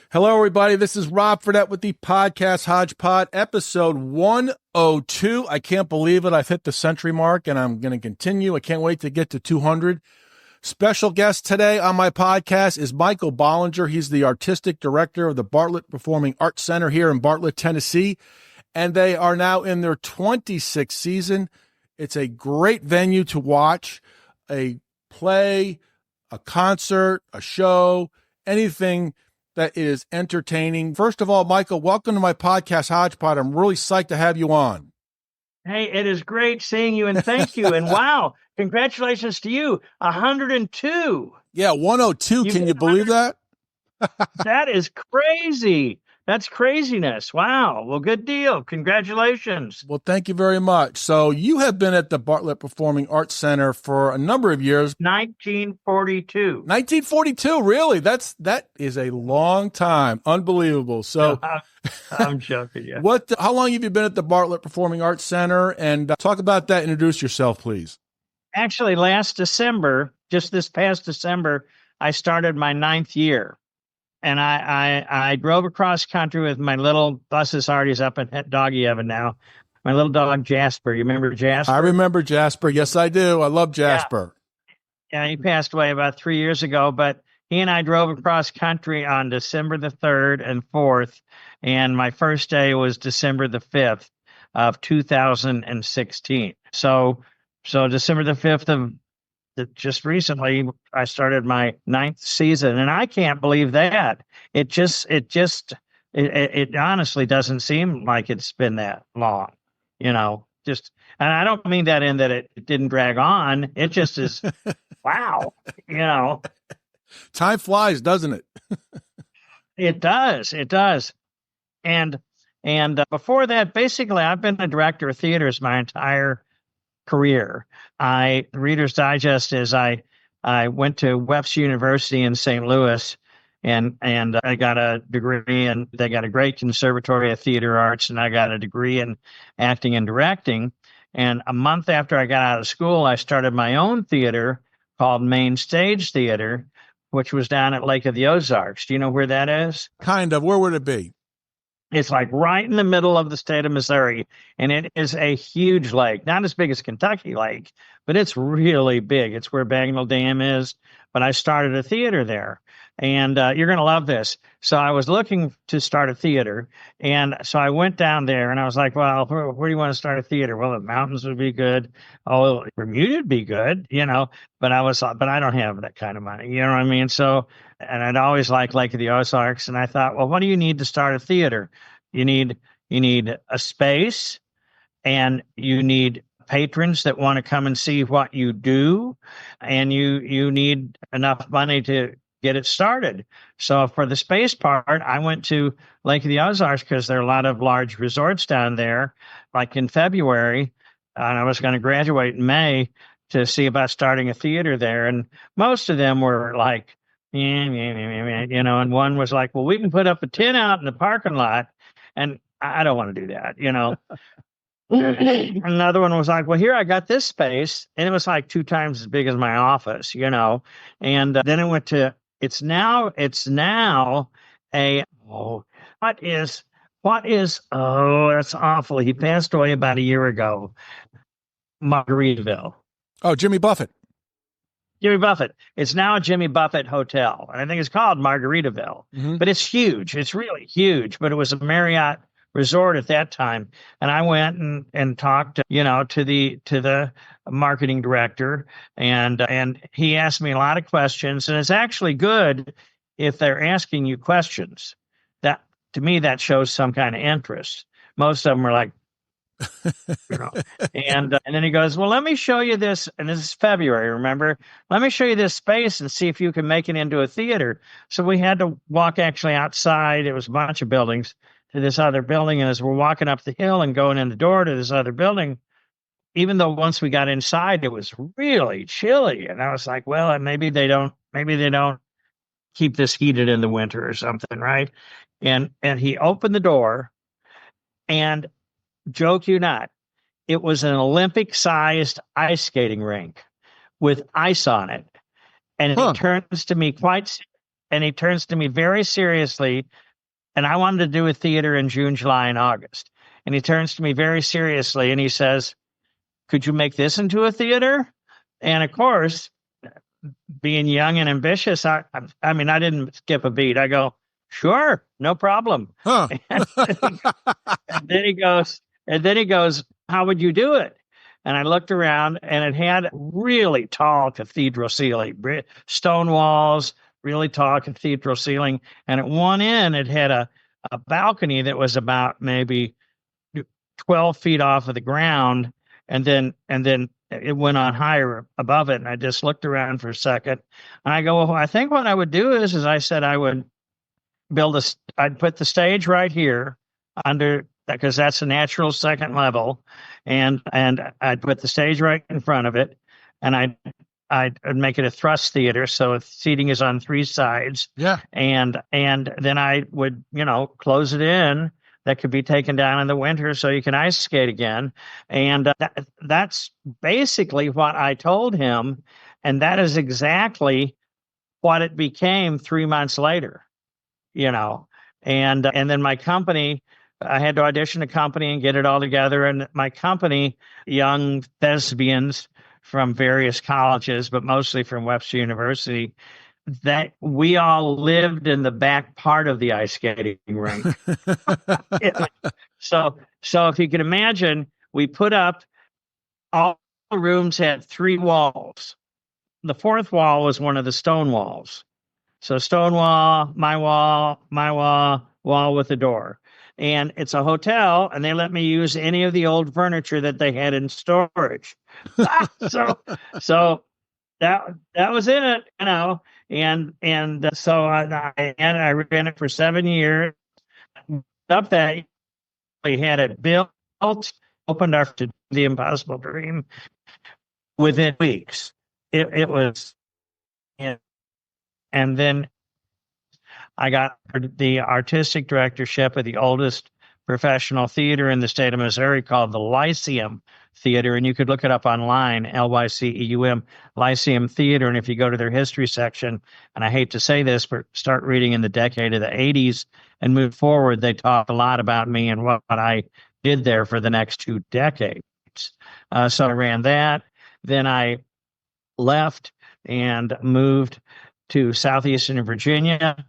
Hello, everybody. This is Rob Fredette with the podcast HODGEPOD, episode 102. I can't believe it. I've hit the century mark, and I'm going to continue. I can't wait to get to 200. Special guest today on my podcast is Michael Bollinger. He's the artistic director of the Bartlett Performing Arts Center here in Bartlett, Tennessee, and they are now in their 26th season. It's a great venue to watch a play, a concert, a show, anything that is entertaining. First of all, Michael, welcome to my podcast, HODGEPOD. I'm really psyched to have you on. Hey, it is great seeing you, and thank you. And wow, congratulations to you, 102. Yeah, 102. Can you believe that? That is crazy. That's craziness. Wow. Well, good deal. Congratulations. Well, thank you very much. So you have been at the Bartlett Performing Arts Center for a number of years. 1942. 1942, really? That is a long time. Unbelievable. So I'm joking. Yeah. How long have you been at the Bartlett Performing Arts Center? And talk about that. Introduce yourself, please. Actually, last December, just this past December, I started my 9th year. And I drove across country with my little buses already up at Doggy Heaven now. My little dog, Jasper. You remember Jasper? I remember Jasper. Yes, I do. I love Jasper. Yeah, he passed away about 3 years ago, but he and I drove across country on December the 3rd and 4th. And my first day was December the 5th of 2016. So December the 5th of just recently, I started my 9th season, and I can't believe that. It honestly doesn't seem like it's been that long, and I don't mean that in that it didn't drag on. It just is, wow, Time flies, doesn't it? It does. And before that, basically, I've been a director of theaters my entire career. Reader's Digest is I went to Webster University in St. Louis and I got a degree, and they got a great conservatory of theater arts, and I got a degree in acting and directing. And a month after I got out of school, I started my own theater called Main Stage Theater, which was down at Lake of the Ozarks. Do you know where that is? Kind of. Where would it be? It's like right in the middle of the state of Missouri, and it is a huge lake, not as big as Kentucky Lake, but it's really big. It's where Bagnell Dam is, but I started a theater there, and you're going to love this. So I was looking to start a theater, and so I went down there, and I was like, well, where do you want to start a theater? Well, the mountains would be good. Oh, Bermuda would be good, but I don't have that kind of money, you know what I mean? So, and I'd always liked Lake of the Ozarks, and I thought, well, what do you need to start a theater? You need a space, and you need patrons that want to come and see what you do, and you need enough money to get it started. So for the space part, I went to Lake of the Ozarks because there are a lot of large resorts down there, like in February, and I was going to graduate in May to see about starting a theater there. And most of them were like, and one was like, well, we can put up a tent out in the parking lot. And I don't want to do that, Another one was like, well, here, I got this space. And it was like 2 times as big as my office, And then it went to, it's now what is, oh, that's awful. He passed away about a year ago. Margaritaville. Oh, Jimmy Buffett. It's now a Jimmy Buffett hotel. And I think it's called Margaritaville. Mm-hmm. But it's huge. It's really huge. But it was a Marriott resort at that time. And I went and talked, to the marketing director. And he asked me a lot of questions. And it's actually good if they're asking you questions. That, to me, that shows some kind of interest. Most of them are like, and then he goes, well, let me show you this. And this is February, remember? Let me show you this space and see if you can make it into a theater. So we had to walk actually outside. It was a bunch of buildings to this other building. And as we're walking up the hill and going in the door to this other building, even though once we got inside, it was really chilly. And I was like, well, maybe they don't keep this heated in the winter or something, right? And he opened the door, and joke you not, it was an Olympic-sized ice skating rink with ice on it. And he turns to me he turns to me very seriously, and I wanted to do a theater in June, July, and August. And he turns to me very seriously and he says, "Could you make this into a theater?" And of course, being young and ambitious, I mean, I didn't skip a beat. I go, "Sure, no problem." Huh. And then he goes, "How would you do it?" And I looked around, and it had really tall cathedral ceiling, stone walls, really tall cathedral ceiling. And at one end, it had a balcony that was about maybe 12 feet off of the ground. And then it went on higher above it. And I just looked around for a second. And I go, "Well, I think what I would do is I said I would I'd put the stage right here under, because that's a natural second level. And I'd put the stage right in front of it. And I'd make it a thrust theater. So seating is on three sides. Yeah. And then I would, close it in. That could be taken down in the winter so you can ice skate again. And that's basically what I told him. And that is exactly what it became 3 months later, And then my company, I had to audition a company and get it all together. And my company, young thespians from various colleges, but mostly from Webster University, that we all lived in the back part of the ice skating rink. So if you can imagine, we put up, all the rooms had 3 walls. The 4th wall was one of the stone walls. So stone wall, my wall, wall with a door. And it's a hotel, and they let me use any of the old furniture that they had in storage. So that was it, And so I ran it for 7 years. Up that, we had it built, opened our to the impossible dream within weeks. It was, and then I got the artistic directorship of the oldest professional theater in the state of Missouri called the Lyceum Theater. And you could look it up online, Lyceum, Lyceum Theater. And if you go to their history section, and I hate to say this, but start reading in the decade of the 80s and move forward, they talk a lot about me and what I did there for the next 2 decades. So I ran that. Then I left and moved to southeastern Virginia,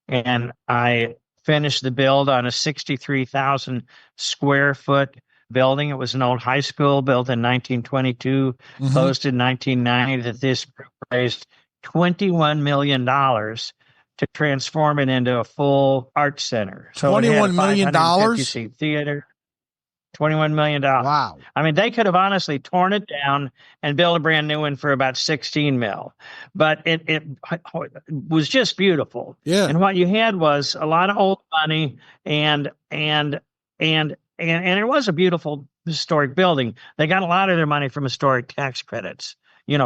and I finished the build on a 63,000 square foot building. It was an old high school built in 1922, closed in 1990. That this group raised $21 million to transform it into a full art center. So $21 million? 550-seat theater. $21 million. Wow. I mean, they could have honestly torn it down and built a brand new one for about 16 mil, but it was just beautiful. Yeah. And what you had was a lot of old money and it was a beautiful historic building. They got a lot of their money from historic tax credits,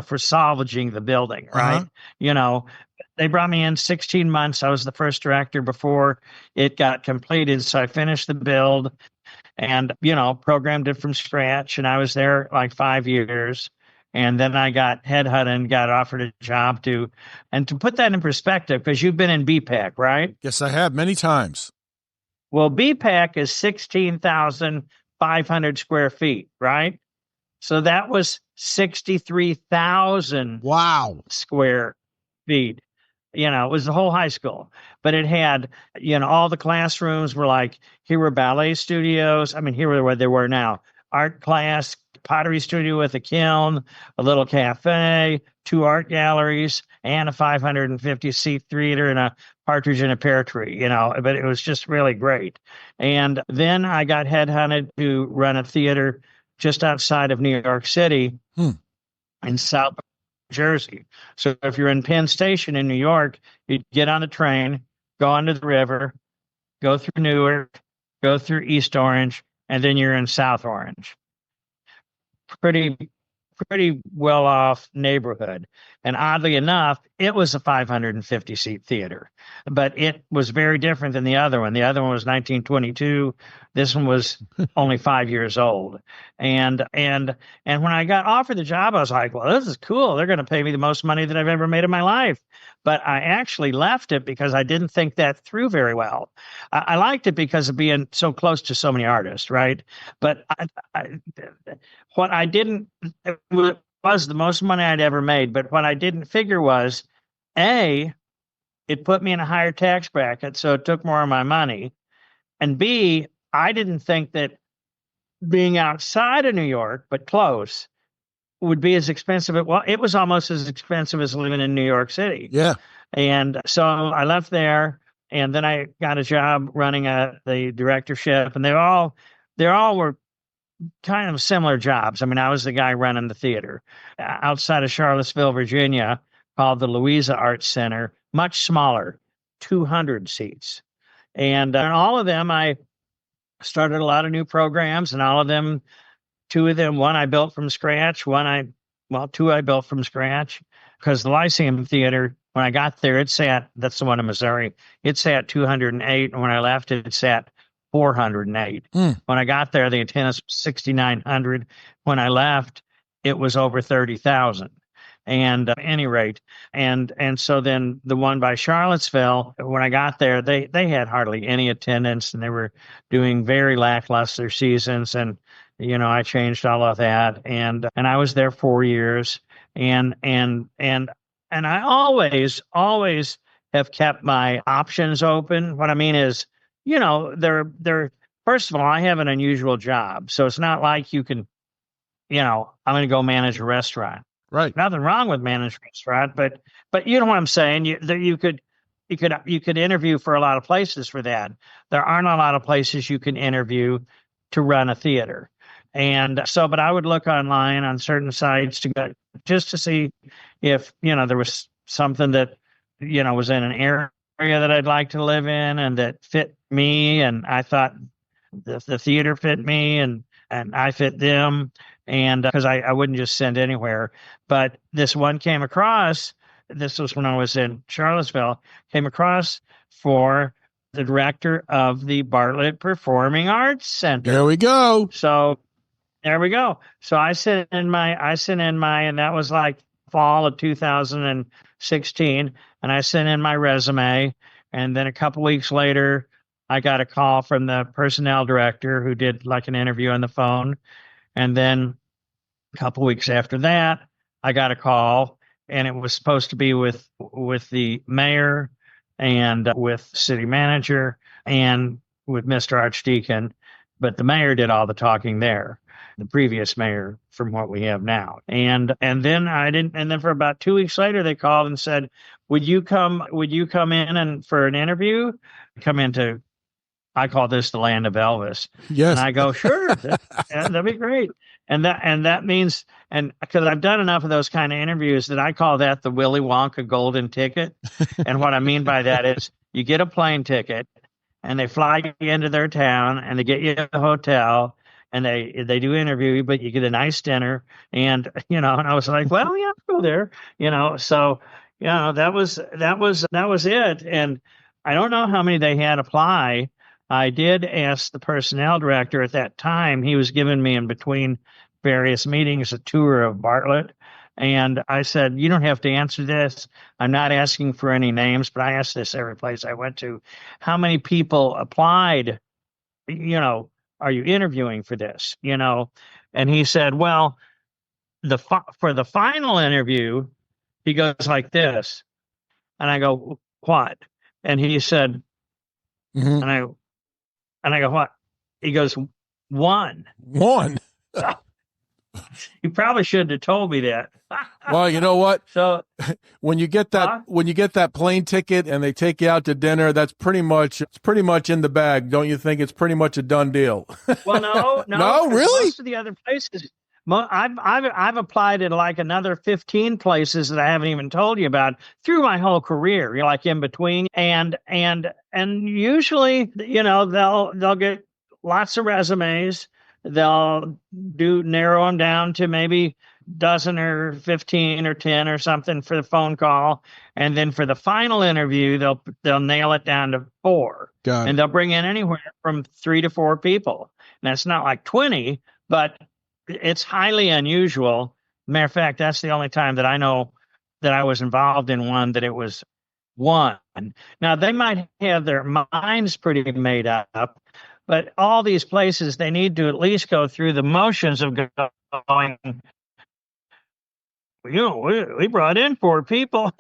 for salvaging the building, right? They brought me in 16 months. I was the first director before it got completed. So I finished the build and, programmed it from scratch. And I was there like 5 years. And then I got headhunted and got offered a job to put that in perspective, because you've been in BPAC, right? Yes, I have, many times. Well, BPAC is 16,500 square feet, right? So that was 63,000 square feet. It was the whole high school, but it had, all the classrooms were like, here were ballet studios. I mean, here were where they were now. Art class, pottery studio with a kiln, a little cafe, 2 art galleries, and a 550-seat theater and a partridge in a pear tree, but it was just really great. And then I got headhunted to run a theater just outside of New York City in South Jersey. So if you're in Penn Station in New York, you get on a train, go under the river, go through Newark, go through East Orange, and then you're in South Orange. Pretty pretty well off neighborhood. And oddly enough, it was a 550 seat theater, but it was very different than the other one. The other one was 1922. This one was only 5 years old. And when I got offered the job, I was like, well, this is cool. They're going to pay me the most money that I've ever made in my life. But I actually left it because I didn't think that through very well. I liked it because of being so close to so many artists, right? But what I didn't, it was the most money I'd ever made. But what I didn't figure was, A, it put me in a higher tax bracket, so it took more of my money. And B, I didn't think that being outside of New York, but close, would be as expensive. It was almost as expensive as living in New York City. Yeah. And so I left there, and then I got a job running the directorship, and they all were kind of similar jobs. I mean, I was the guy running the theater outside of Charlottesville, Virginia, called the Louisa Arts Center, much smaller, 200 seats. And all of them, I started a lot of new programs, and all of them, two of them, one I built from scratch, two I built from scratch, because the Lyceum Theater, when I got there, that's the one in Missouri, it sat 208, and when I left, it sat 408. When I got there, the attendance was 6,900. When I left, it was over 30,000. And at any rate, and so then the one by Charlottesville, when I got there, they had hardly any attendance, and they were doing very lackluster seasons. And I changed all of that, and I was there 4 years, and I always have kept my options open. What I mean is, they're first of all, I have an unusual job, so it's not like you can, I'm going to go manage a restaurant. Right. Nothing wrong with managing a restaurant, but you know what I'm saying. You could interview for a lot of places for that. There aren't a lot of places you can interview to run a theater. And so, but I would look online on certain sites just to see if, there was something that, was in an area that I'd like to live in and that fit me. And I thought the theater fit me and I fit them. And because I wouldn't just send anywhere. But this one came across, this was when I was in Charlottesville, came across for the director of the Bartlett Performing Arts Center. There we go. So there we go. So I sent in my, and that was like fall of 2016. And I sent in my resume. And then a couple weeks later, I got a call from the personnel director who did like an interview on the phone. And then a couple weeks after that, I got a call, and it was supposed to be with the mayor and with city manager and with Mr. Archdeacon. But the mayor did all the talking there, the previous mayor from what we have now. And then I didn't. And then for about 2 weeks later, they called and said, "Would you come in and for an interview? Come into." I call this the land of Elvis. Yes. And I go, sure, that'd be great. And that means, and because I've done enough of those kind of interviews that I call that the Willy Wonka golden ticket. And what I mean by that is you get a plane ticket and they fly you into their town and they get you a hotel and they do interview you, but you get a nice dinner. And, and I was like, well, yeah, I'll go there, so, that was it. And I don't know how many they had apply. I did ask the personnel director at that time. He was giving me in between various meetings a tour of Bartlett. And I said, you don't have to answer this. I'm not asking for any names, but I asked this every place I went to. How many people applied? Are you interviewing for this? And he said, well, for the final interview, he goes like this. And I go, what? And he said, and I go, what? He goes, one. You probably shouldn't have told me that. Well, you know what? So when you get that plane ticket and they take you out to dinner, it's pretty much in the bag. Don't you think it's pretty much a done deal? Well, no, no, really? Most of the other places, I've applied at like another 15 places that I haven't even told you about through my whole career. Like in between, and usually, they'll get lots of resumes. They'll narrow them down to maybe dozen or 15 or 10 or something for the phone call. And then for the final interview, they'll nail it down to 4. Got and it. they'll bring in anywhere from 3 to 4 people. And that's not like 20, but it's highly unusual. Matter of fact, that's the only time that I know that I was involved in one that it was one. Now, they might have their minds pretty made up, but all these places, they need to at least go through the motions of going, we brought in 4 people.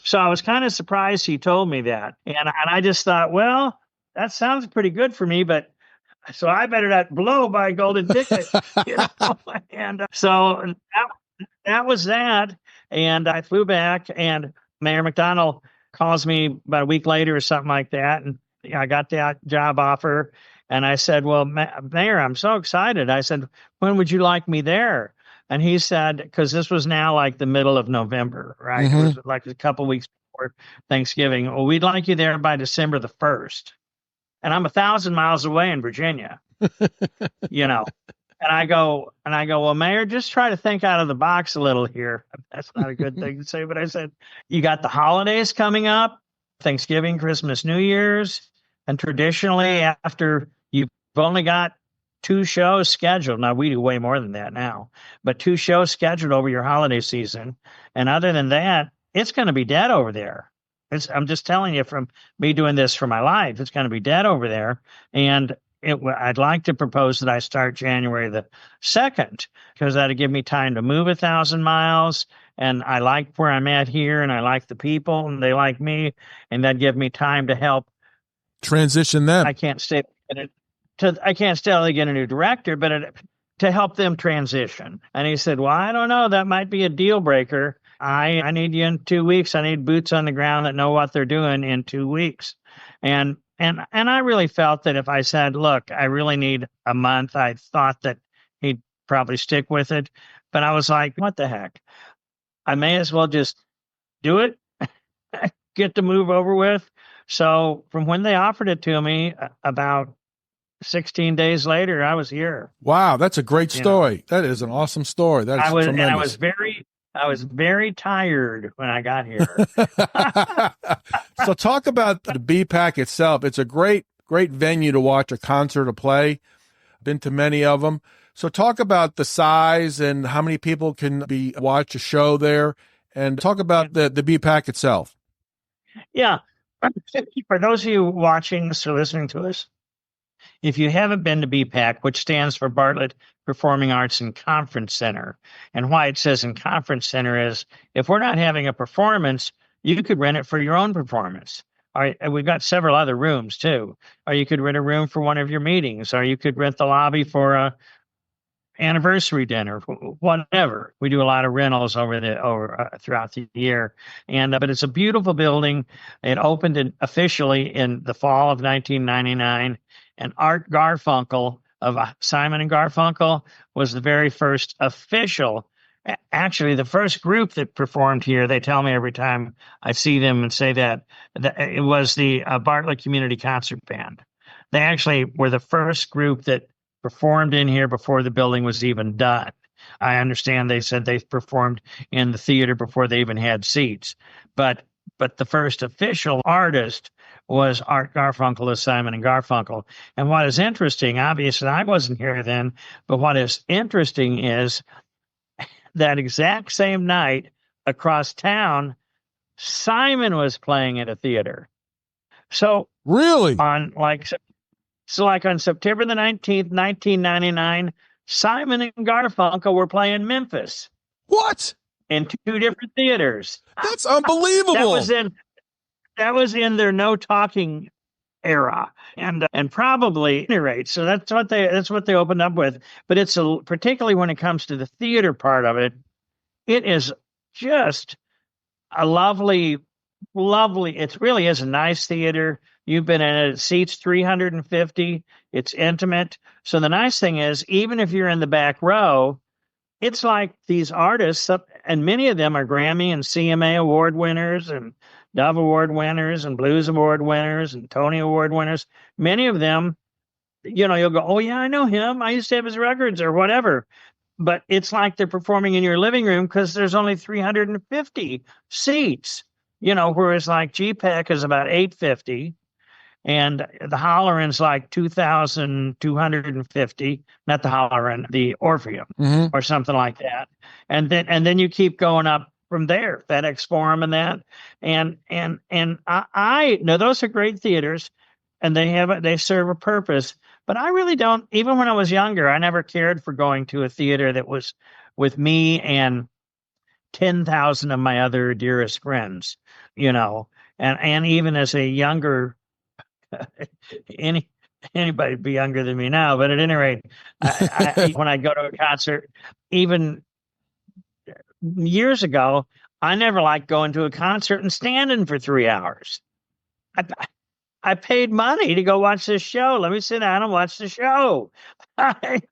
So I was kind of surprised he told me that. And I just thought, well, that sounds pretty good for me, but so I better not blow my golden ticket. And so that was that. And I flew back, and Mayor McDonald calls me about a week later or something like that. And I got that job offer. And I said, well, Mayor, I'm so excited. I said, when would you like me there? And he said, because this was now like the middle of November, right? Mm-hmm. It was like a couple weeks before Thanksgiving. Well, we'd like you there by December the 1st. And I'm 1,000 miles away in Virginia, And I go, well, Mayor, just try to think out of the box a little here. That's not a good thing to say, but I said, you got the holidays coming up, Thanksgiving, Christmas, New Year's. And traditionally, after you've only got 2 shows scheduled. Now, we do way more than that now, but 2 shows scheduled over your holiday season. And other than that, it's going to be dead over there. I'm just telling you from me doing this for my life, it's going to be dead over there. And I'd like to propose that I start January the 2nd, because that'd give me time to move 1,000 miles. And I like where I'm at here, and I like the people, and they like me. And that'd give me time to help transition them. I can't stay to get a new director, but to help them transition. And he said, well, I don't know, that might be a deal breaker. I need you in 2 weeks. I need boots on the ground that know what they're doing in 2 weeks. And I really felt that if I said, look, I really need a month, I thought that he'd probably stick with it. But I was like, what the heck? I may as well just do it, get the move over with. So from when they offered it to me, about 16 days later, I was here. Wow, that's a great story. That is an awesome story. That is tremendous. And I was very tired when I got here. So talk about the BPAC itself. It's a great venue to watch a concert or play. Been to many of them. So talk about the size and how many people can watch a show there, and talk about the BPAC itself. Yeah. For those of you watching us or listening to us, if you haven't been to BPAC, which stands for Bartlett Performing Arts and Conference Center, and why it says in Conference Center is if we're not having a performance, you could rent it for your own performance. All right, and we've got several other rooms too. Or you could rent a room for one of your meetings, or you could rent the lobby for a anniversary dinner, whatever. We do a lot of rentals throughout the year, and but it's a beautiful building. It opened officially in the fall of 1999, and Art Garfunkel of Simon and Garfunkel was the very first official. Actually, the first group that performed here, they tell me every time I see them and say that it was the Bartlett Community Concert Band. They actually were the first group that performed in here before the building was even done. I understand they said they performed in the theater before they even had seats. But the first official artist was Art Garfunkel of Simon and Garfunkel. And what is interesting, obviously I wasn't here then, but what is interesting is that exact same night across town, Simon was playing at a theater. So really, on September the 19th, 1999, Simon and Garfunkel were playing Memphis. What? In 2 different theaters. That's unbelievable. That was in their no talking era, and probably rate. So that's what they opened up with. But it's particularly when it comes to the theater part of it, it is just a lovely. It really is a nice theater. You've been in it. It seats 350. It's intimate. So the nice thing is, even if you're in the back row, it's like these artists, and many of them are Grammy and CMA award winners and Dove Award winners and Blues Award winners and Tony Award winners. Many of them, you'll go, oh, yeah, I know him. I used to have his records or whatever. but it's like they're performing in your living room because there's only 350 seats, whereas like GPEC is about 850 and the Holleran's like 2,250, not the Holleran, the Orpheum or something like that. And then you keep going up from there, FedEx Forum and that. And I know those are great theaters and they serve a purpose. But I really don't, even when I was younger, I never cared for going to a theater that was with me and 10,000 of my other dearest friends, and even as a younger, anybody would be younger than me now, but at any rate, when I go to a concert, even years ago, I never liked going to a concert and standing for 3 hours. I paid money to go watch this show. Let me sit down and watch the show.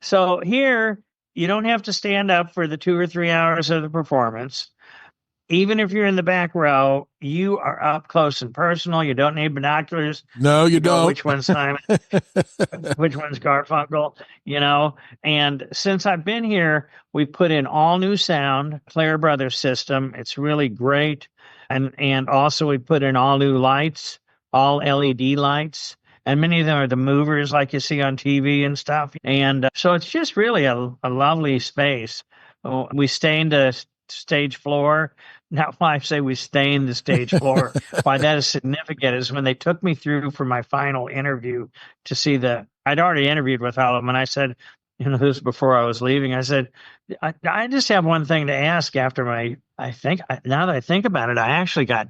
So here, you don't have to stand up for the 2 or 3 hours of the performance. Even if you're in the back row, you are up close and personal. You don't need binoculars. No, you don't. Which one's Simon? Which one's Garfunkel? And since I've been here, we've put in all new sound, Clare Brothers system. It's really great. And also we put in all new lights, all LED lights. And many of them are the movers like you see on TV and stuff. And so it's just really a lovely space. We stained the stage floor. Now, why I say we stained the stage floor, why that is significant is when they took me through for my final interview to see I'd already interviewed with all of them. And I said, this was before I was leaving. I said, I just have one thing to ask after now that I think about it, I actually got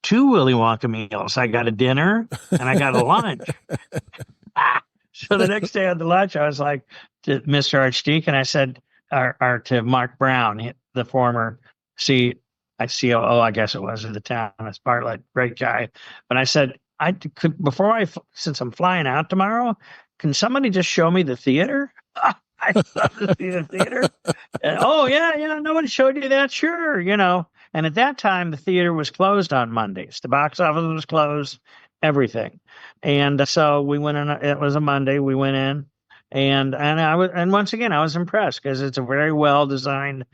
2 Willy Wonka meals. I got a dinner and I got a lunch. So the next day on the lunch, I was like to Mr. Archdeacon, I said, or to Mark Brown, the former COO, I guess it was, of the town, it's Bartlett, great guy. But I said, since I'm flying out tomorrow, can somebody just show me the theater? I love to see the theater. And, nobody showed you that? Sure, And at that time, the theater was closed on Mondays. The box office was closed, everything. And so we went in. It was a Monday. We went in, and once again, I was impressed because it's a very well designed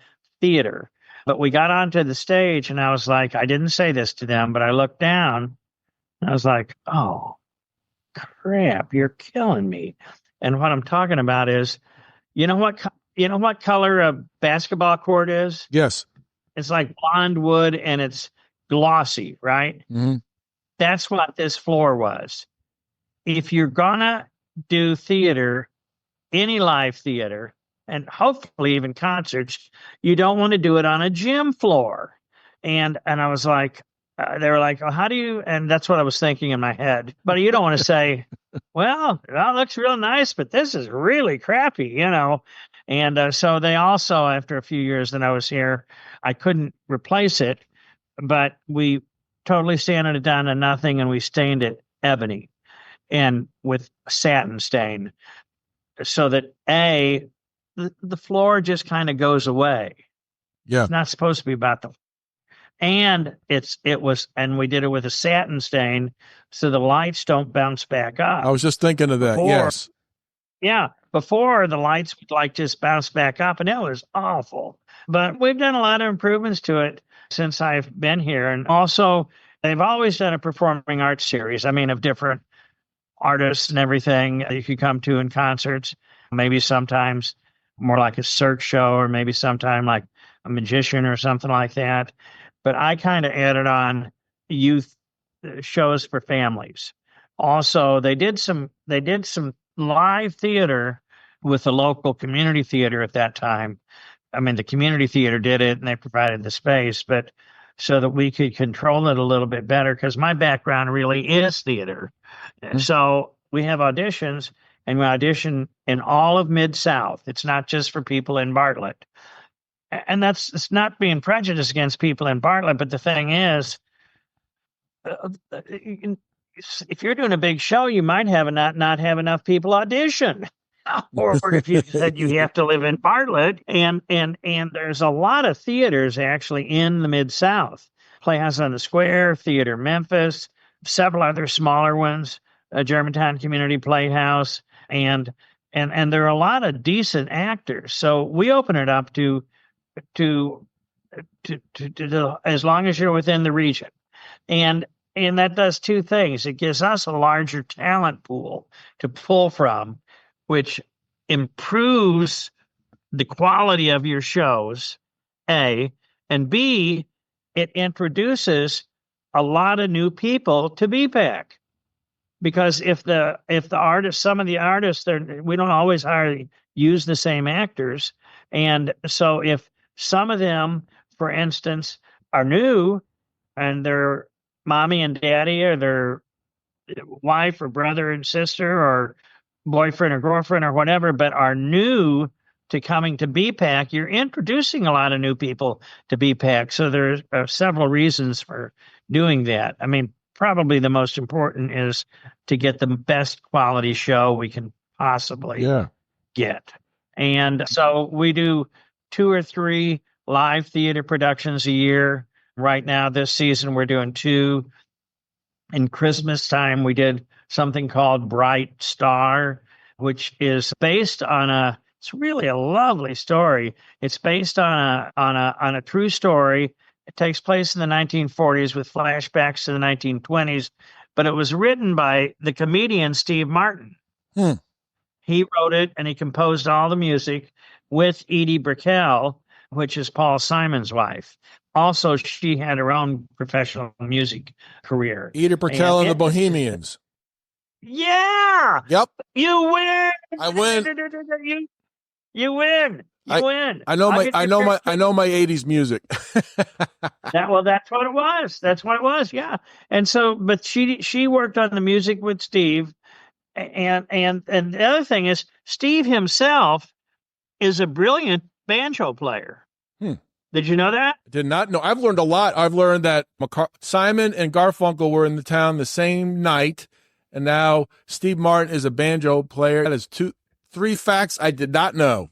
theater. But we got onto the stage, and I was like, I didn't say this to them, but I looked down, and I was like, oh, crap, you're killing me. And what I'm talking about is, you know what color a basketball court is? Yes. It's like blonde wood, and it's glossy, right? Mm-hmm. That's what this floor was. If you're going to do theater, any live theater, and hopefully even concerts, you don't want to do it on a gym floor. And I was like, they were like, oh, how do you, and that's what I was thinking in my head. But you don't want to say, well, that looks real nice, but this is really crappy, And so they also, after a few years that I was here, I couldn't replace it, but we totally sanded it down to nothing, and we stained it ebony and with satin stain so that the floor just kind of goes away. Yeah. It's not supposed to be about and we did it with a satin stain so the lights don't bounce back up. I was just thinking of that. Yes. Yeah. Before the lights would just bounce back up, and it was awful. But we've done a lot of improvements to it since I've been here. And also they've always done a performing arts series. Of different artists and everything you could come to in concerts, maybe sometimes more like a cirque show, or maybe sometime like a magician or something like that. But I kind of added on youth shows for families. Also, they did some live theater with the local community theater at that time. The community theater did it and they provided the space, but so that we could control it a little bit better, because my background really is theater. Mm-hmm. So we have auditions, and we audition in all of Mid-South. It's not just for people in Bartlett. And it's not being prejudiced against people in Bartlett, but the thing is, if you're doing a big show, you might have not have enough people audition. Or if you said you have to live in Bartlett, and there's a lot of theaters actually in the Mid-South. Playhouse on the Square, Theater Memphis, several other smaller ones, Germantown Community Playhouse, and and there are a lot of decent actors. So we open it up to as long as you're within the region, and that does two things. It gives us a larger talent pool to pull from, which improves the quality of your shows, A, and B, it introduces a lot of new people to BPAC. Because if the artists, some of the artists, we don't always use the same actors, and so if some of them, for instance, are new and their mommy and daddy or their wife or brother and sister or boyfriend or girlfriend or whatever, but are new to coming to BPAC, you're introducing a lot of new people to BPAC. So there are several reasons for doing that. I mean, probably the most important is to get the best quality show we can possibly get. And so we do 2 or 3 live theater productions a year. Right now, this season, we're doing 2. In Christmas time, we did something called Bright Star, which is based on it's really a lovely story. It's based on a true story. It takes place in the 1940s with flashbacks to the 1920s, but it was written by the comedian Steve Martin. He wrote it and he composed all the music with Edie Brickell, which is Paul Simon's wife. Also, she had her own professional music career. Edie Brickell and the Bohemians. Yeah. Yep. You win. I win. You win. You win. I know my 80s music. That's what it was. That's what it was. Yeah. And so, but she worked on the music with Steve, and the other thing is Steve himself is a brilliant banjo player. Did you know that? Did not know. I've learned a lot. I've learned that Simon and Garfunkel were in the town the same night, and now Steve Martin is a banjo player. That is 3 facts I did not know.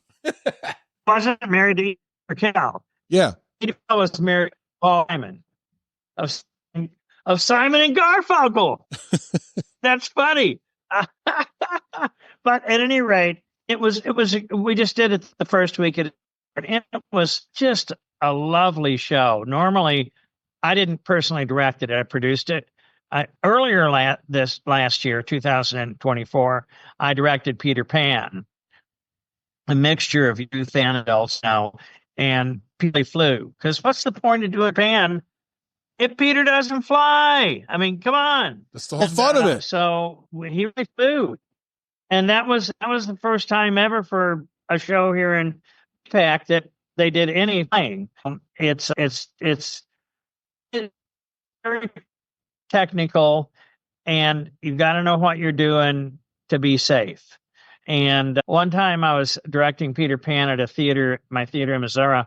Wasn't married to Raquel. Yeah. He was married to Paul Simon of Simon and Garfunkel. That's funny. But at any rate, it was we just did it the first week, and it was just a lovely show. Normally, I didn't personally direct it. I produced it. Earlier this last year, 2024, I directed Peter Pan, a mixture of youth and adults now, and Peter flew. Because what's the point of doing Pan if Peter doesn't fly? I mean, come on. That's the whole fun of it. So he really flew. And that was the first time ever for a show here in PAC that they did anything. It's very technical, and you've got to know what you're doing to be safe. And one time I was directing Peter Pan at my theater in Missouri.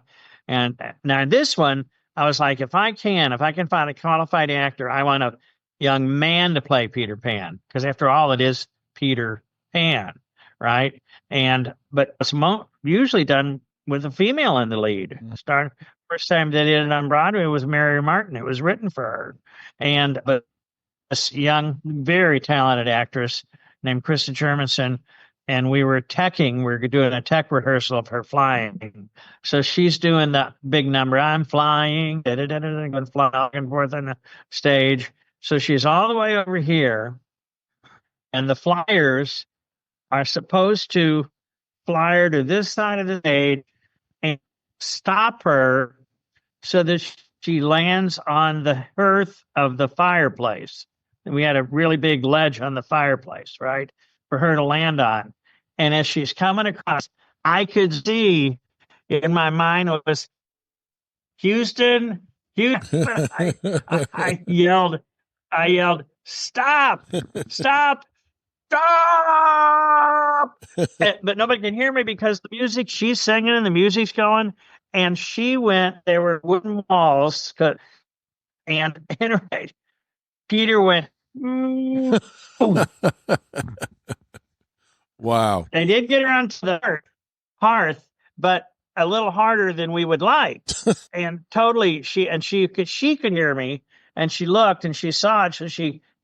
And now this one, I was like, if I can find a qualified actor, I want a young man to play Peter Pan. Because after all, it is Peter Pan, right? But it's usually done with a female in the lead. First time they did it on Broadway was Mary Martin. It was written for her. But this young, very talented actress named Krista Jermanson, and we were doing a tech rehearsal of her flying. So she's doing the big number. I'm flying, going flying back and forth on the stage. So she's all the way over here, and the flyers are supposed to fly her to this side of the stage and stop her so that she lands on the hearth of the fireplace. And we had a really big ledge on the fireplace, right, for her to land on. And as she's coming across, I could see in my mind was Houston. I yelled, stop. But nobody can hear me because the music, she's singing and the music's going. And she went, there were wooden walls. And anyway, Peter went, wow. They did get her onto the hearth, but a little harder than we would like. And totally, she could hear me, and she looked and she saw it. So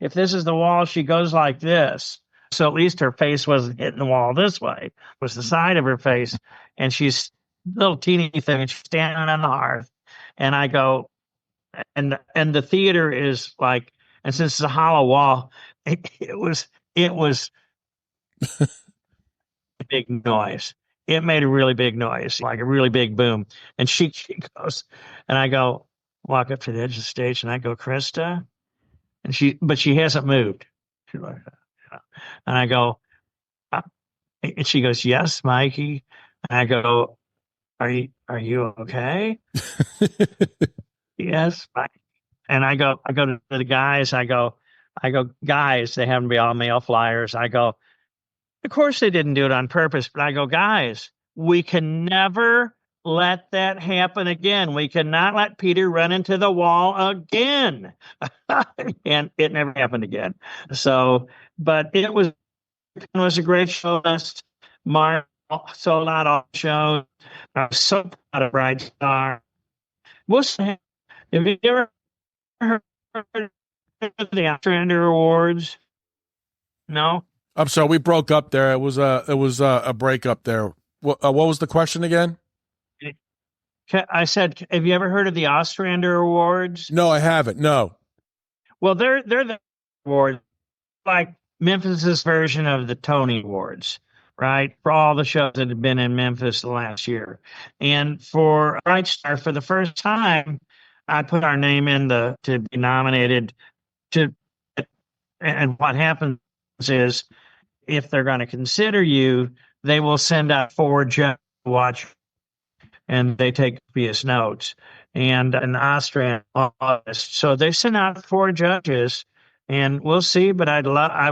if this is the wall, she goes like this. So at least her face wasn't hitting the wall this way. It was the side of her face. And she's a little teeny thing, and she's standing on the hearth. And I go, and the theater is like, and since it's a hollow wall, it was a big noise. It made a really big noise, like a really big boom. And she goes, and I go, walk up to the edge of the stage, and I go, Krista, but she hasn't moved. She's like, yeah. And I go, and she goes, yes, Mikey. And I go, are you okay? Yes, Mike. And I go to the guys. I go, guys, they happen to be all male flyers. I go, of course they didn't do it on purpose, but I go, guys, we can never let that happen again. We cannot let Peter run into the wall again. And it never happened again. So, but it was a great show. Mark sold out all the shows. I was so proud of Bright Star. Have you ever heard of the Ostrander Awards? No? I'm sorry, we broke up there. It was a breakup there. What was the question again? I said, have you ever heard of the Ostrander Awards? No, I haven't. No. Well, they're the awards, like Memphis's version of the Tony Awards, right? For all the shows that have been in Memphis the last year. And for Bright Star, for the first time, I put our name in to be nominated and what happens is, if they're going to consider you, they will send out 4 judges to watch, and they take copious notes. And an Austrian artist. So they sent out 4 judges, and we'll see. But I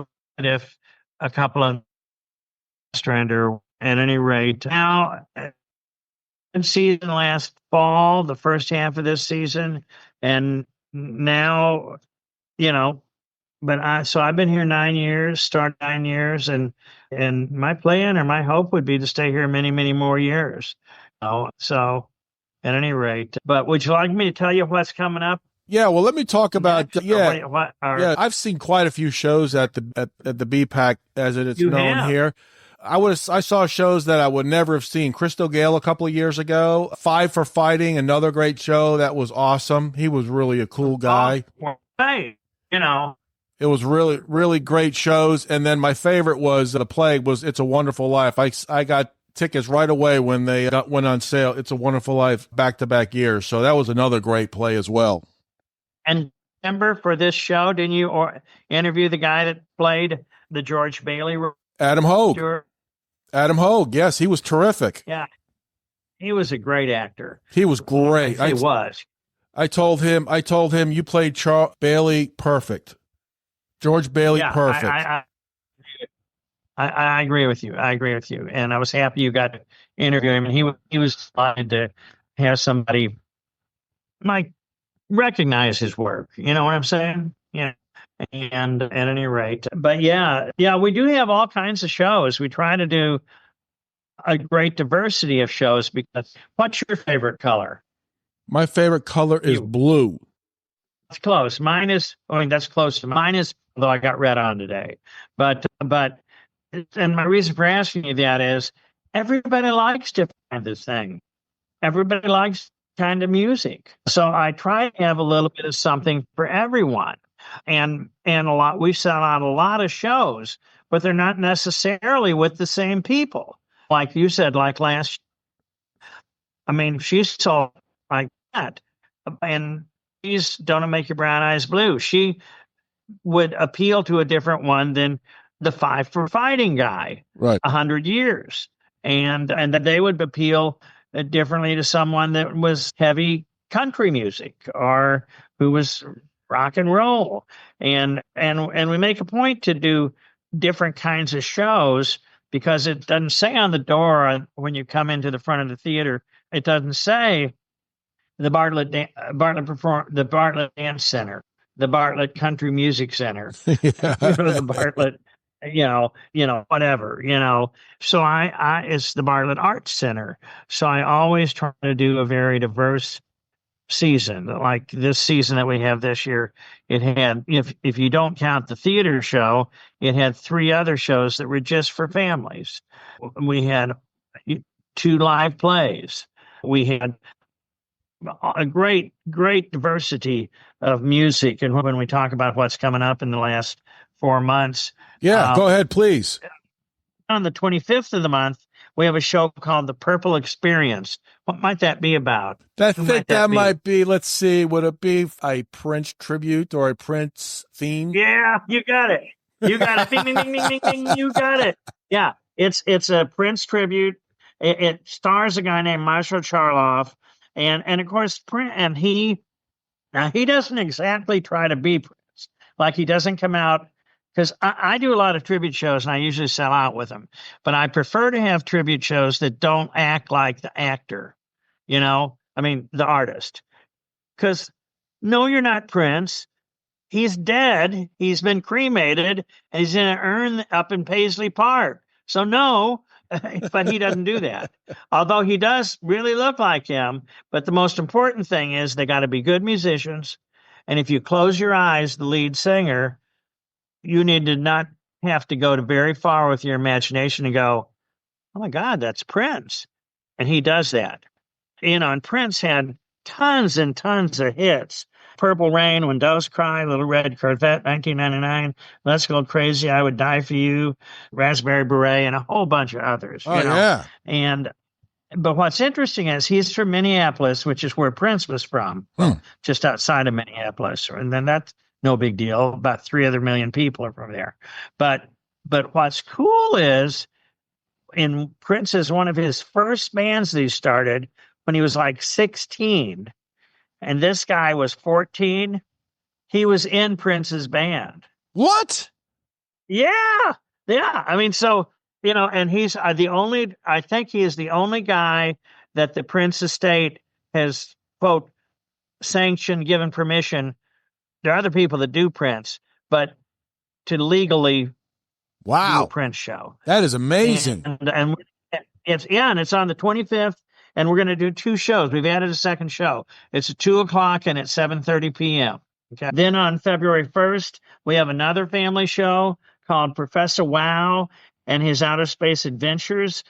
would if a couple of Ostrander at any rate. Now, season last fall, the first half of this season, and now, but I've been here 9 years, started 9 years, and my plan or my hope would be to stay here many, many more years. So at any rate, but would you like me to tell you what's coming up? Yeah, well, let me talk about I've seen quite a few shows at the BPAC, as it is known here. I saw shows that I would never have seen. Crystal Gale a couple of years ago. Five for Fighting, another great show that was awesome. He was really a cool guy. Hey, it was really, really great shows. And then my favorite was The Plague was It's a Wonderful Life. I got tickets right away when they went on sale. It's a Wonderful Life back-to-back years. So that was another great play as well. And remember, for this show, didn't you interview the guy that played the George Bailey? Adam Hogue. Adam Hogue, yes, he was terrific. Yeah, he was a great actor. He was great. He was. I told him, you played Bailey perfect. George Bailey perfect. I agree with you. And I was happy you got to interview him. And he was glad to have somebody like recognize his work. You know what I'm saying? Yeah. And at any rate, but we do have all kinds of shows. We try to do a great diversity of shows. Because what's your favorite color? My favorite color is blue. That's close. That's close to mine is, although I got red on today. But and my reason for asking you that is everybody likes different kinds of things. Everybody likes kind of music. So I try to have a little bit of something for everyone. And we've sent out a lot of shows, but they're not necessarily with the same people. Like you said, like last year. She's so like that. And she's Don't Make Your Brown Eyes Blue. She would appeal to a different one than the Five for Fighting guy, right? 100 years. And that they would appeal differently to someone that was heavy country music or who was rock and roll. And we make a point to do different kinds of shows because it doesn't say on the door when you come into the front of the theater, it doesn't say the Bartlett Dance Center, the Bartlett Country Music Center, the Bartlett, whatever. So it's the Bartlett Arts Center. So I always try to do a very diverse season. Like this season that we have this year, it had, if you don't count the theater show, it had 3 other shows that were just for families. We had 2 live plays. We had a great diversity of music. And when we talk about what's coming up in the last 4 months, Yeah, go ahead, please. on the 25th of the month, we have a show called The Purple Experience. What might that be about? I think that might be, let's see, would it be a Prince tribute or a Prince theme? Yeah, you got it. You got it. Ding, ding, ding, ding, ding, ding. You got it. Yeah, it's a Prince tribute. It stars a guy named Marshall Charloff, and of course, and he doesn't exactly try to be Prince. Like, he doesn't come out, because I do a lot of tribute shows and I usually sell out with them, but I prefer to have tribute shows that don't act like the actor, the artist. Because no, you're not Prince. He's dead. He's been cremated and he's in an urn up in Paisley Park. So no, but he doesn't do that. Although he does really look like him. But the most important thing is they got to be good musicians. And if you close your eyes, the lead singer, you need to not have to go to very far with your imagination and go, oh my God, that's Prince. And he does that. And Prince had tons and tons of hits. Purple Rain, When Doves Cry, Little Red Corvette, 1999, Let's Go Crazy, I Would Die for You, Raspberry Beret, and a whole bunch of others. Yeah. But what's interesting is he's from Minneapolis, which is where Prince was from, just outside of Minneapolis. And then that's no big deal. About 3 other million people are from there. But what's cool is, in Prince's, one of his first bands that he started when he was like 16, and this guy was 14, he was in Prince's band. What? Yeah. I mean, so, and he's I think he is the only guy that the Prince estate has, quote, sanctioned, given permission. There are other people that do Prince, but to legally do a Prince show. That is amazing. And it's on the 25th, and we're going to do 2 shows. We've added a second show. It's at 2:00 and at 7:30 p.m. Okay. Then on February 1st, we have another family show called Professor Wow and His Outer Space Adventures.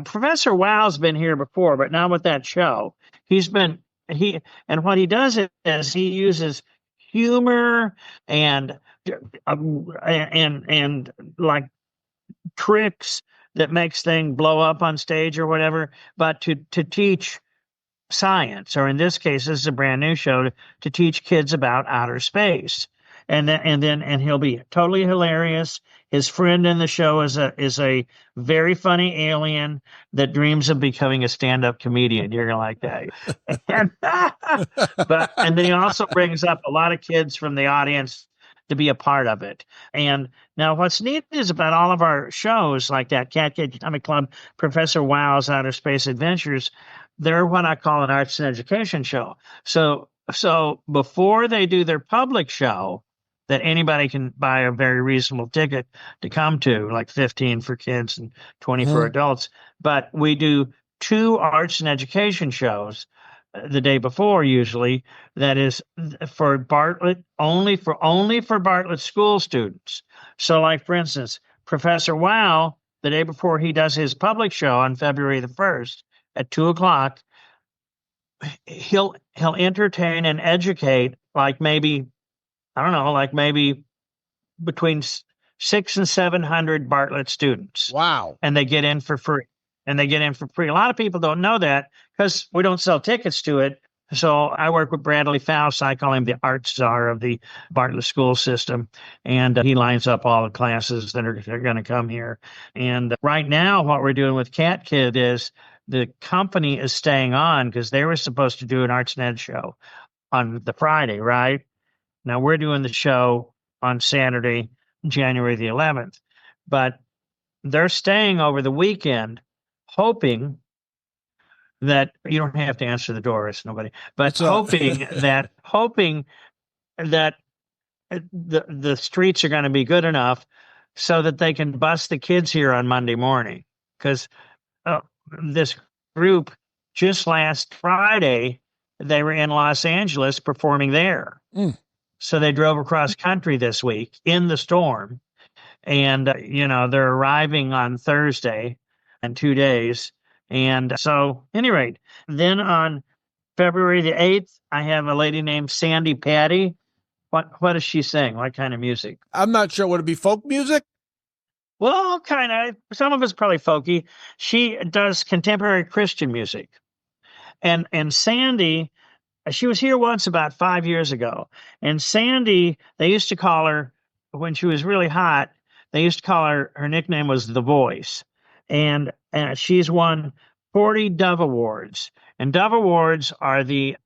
Professor Wow's been here before, but not with that show. And what he does is he uses humor and like tricks that makes things blow up on stage or whatever, but to teach science, or in this case, this is a brand new show to teach kids about outer space. And he'll be totally hilarious. His friend in the show is a very funny alien that dreams of becoming a stand-up comedian. You're gonna like that. And then he also brings up a lot of kids from the audience to be a part of it. And now what's neat is about all of our shows, like that Cat Cage Comic Club, Professor Wow's Outer Space Adventures, they're what I call an arts and education show. So before they do their public show that anybody can buy a very reasonable ticket to come to, like 15 for kids and 20 for adults, but we do 2 arts and education shows the day before, usually, that is for Bartlett, only for Bartlett school students. So, like, for instance, Professor Wow, the day before he does his public show on February the 1st at 2:00, he'll entertain and educate maybe between 600 and 700 Bartlett students. Wow. And they get in for free. A lot of people don't know that because we don't sell tickets to it. So I work with Bradley Faust. I call him the art czar of the Bartlett school system. And he lines up all the classes that are going to come here. And right now, what we're doing with Cat Kid is the company is staying on because they were supposed to do an arts and ed show on the Friday, right? Now we're doing the show on Saturday, January the 11th. But they're staying over the weekend, hoping that you don't have to answer the door, it's nobody, but hoping that the streets are going to be good enough so that they can bus the kids here on Monday morning. Because this group just last Friday, they were in Los Angeles performing there. Mm. So they drove across country this week in the storm. And, they're arriving on Thursday in 2 days. And so, at any rate, then on February the 8th, I have a lady named Sandy Patty. What does she sing? What kind of music? I'm not sure. Would it be folk music? Well, kind of. Some of it's probably folky. She does contemporary Christian music. And Sandy, she was here once about 5 years ago. And Sandy, they used to call her, when she was really hot, they used to call her nickname was The Voice. And she's won 40 Dove Awards. And Dove Awards are the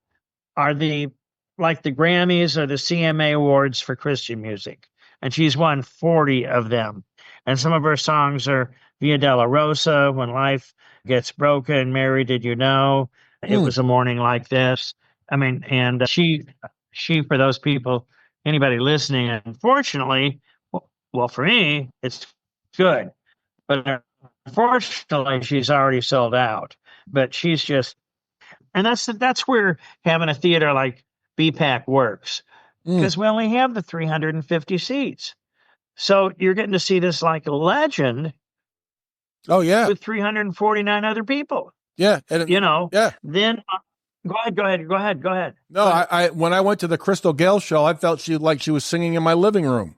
like the Grammys or the CMA Awards for Christian music. And she's won 40 of them. And some of her songs are Via Dolorosa, When Life Gets Broken, Mary, Did You Know? It Was a Morning Like This. I mean, and she, for those people, anybody listening, unfortunately, well, for me, it's good. But unfortunately, she's already sold out. But she's just, and that's where having a theater like BPAC works, because we only have the 350 seats. So you're getting to see this like a legend. Oh, yeah. With 349 other people. Yeah. Yeah. Then go ahead. No, I when I went to the Crystal Gale show, I felt she was singing in my living room.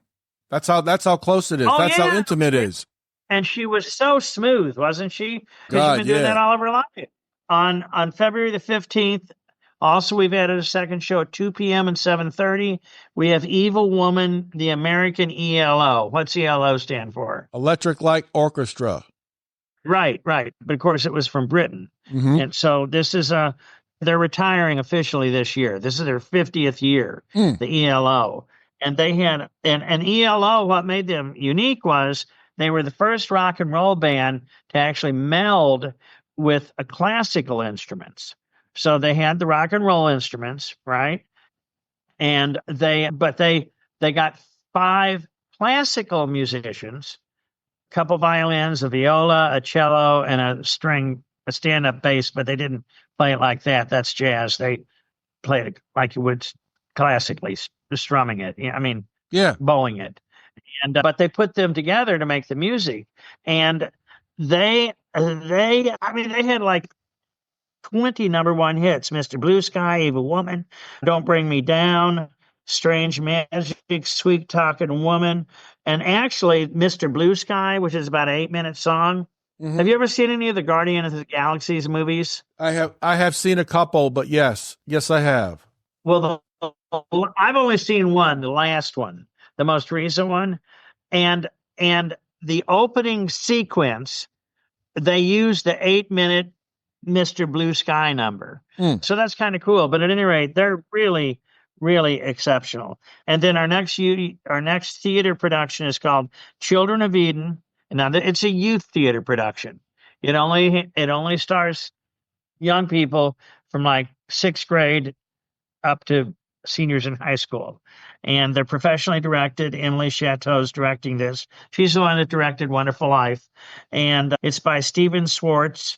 That's how close it is. That's how intimate it is. And she was so smooth, wasn't she? God, she's been doing that all of her life. On February the 15th, also we've added a second show at 2 p.m. and 7:30. We have Evil Woman, the American ELO. What's ELO stand for? Electric Light Orchestra. Right. But of course it was from Britain. Mm-hmm. And so this is they're retiring officially this year. This is their 50th year, the ELO. And they had an ELO, what made them unique was they were the first rock and roll band to actually meld with classical instruments. So they had the rock and roll instruments, right? And they got 5 classical musicians, a couple violins, a viola, a cello, and a stand-up bass, but they didn't play it like that. That's jazz. They played it like you would classically, strumming it. Bowling it. And but they put them together to make the music, and they had like 20 number one hits: Mr. Blue Sky, Evil Woman, Don't Bring Me Down, Strange Magic, Sweet Talking Woman, and actually Mr. Blue Sky, which is about an 8-minute song. Mm-hmm. Have you ever seen any of the Guardian of the Galaxies movies? I have seen a couple, but yes, I have. Well, I've only seen one, the last one, the most recent one, and the opening sequence, they used the 8-minute Mr. Blue Sky number. So that's kind of cool. But at any rate, they're really, really exceptional. And then our next theater production is called Children of Eden. Now it's a youth theater production. It only stars young people from like 6th grade up to seniors in high school. And they're professionally directed. Emily Chateau's directing this. She's the one that directed Wonderful Life. And it's by Stephen Schwartz,